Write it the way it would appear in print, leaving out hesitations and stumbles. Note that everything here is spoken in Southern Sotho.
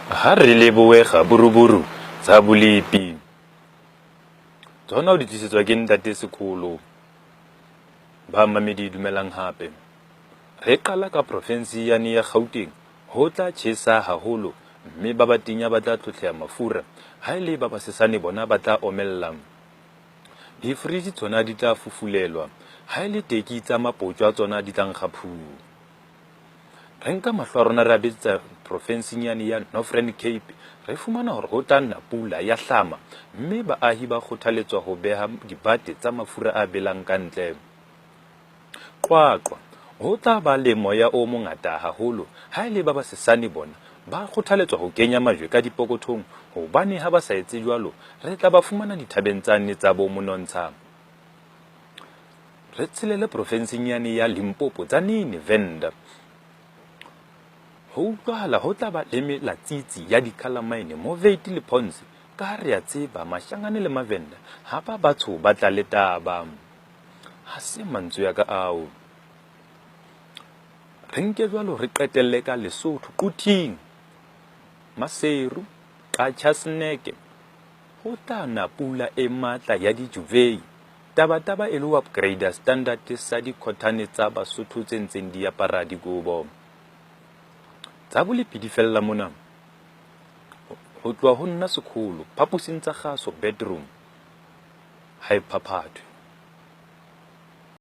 Ha re lebohe gaburuburu tsa bolepi. Tsona o di tlisetswa ke ntate Skhulu. Ba mamedi dumelang hape. Re qala ka province ya Gauteng. Ho tla tjhesa haholo, mme ba batinya ba tla tlhotlheha mafura. Ha ile ba basesane bona ba tla omella. Di-fridge tsona di tla fufulelwa. Ha ile teki tsa mapotjwa tsona di tla nkga phuo. Re nka mahlo a rona re a betsa province ya Northern Cape. Re fumana hore ho tla nna pula ya hlama, mme baahi ba kgothaletswa ho beha dibate tsa mafura a belang ka ntle. Qwaqwa ho tla ba le moya o mongata haholo. Ha ile ba basesane bona ba kgothaletswa ho kenya majwe ka dipokothong, hobane ha ba sa etse jwalo re tla ba fumana dithabeng tsane tsa bo monontsha. Re tselele province ya Limpopo tsa Venda. Ho utlwahala ho tla ba le melatsitsi ya dikhalamine mo Veti le Ponsi, ka ha re a tseba Mashangane le Mavenda ha ba batho ba tla le taba. Ha se mantswe ya ka ao. Re nke jwalo re qetelle ka Lesotho Quting, Maseru, Kachasneke. Ho tla na pula e matla ya dijuvei. Taba e lo upgrade standard sa dikhothane tsa Basotho tse ntseng di apara dikobo. Tsa bolepi di fella mona. Ho tloha ho nna Skhulu, phapusing tsa kgaso bedroom. Ha e phaphathwe.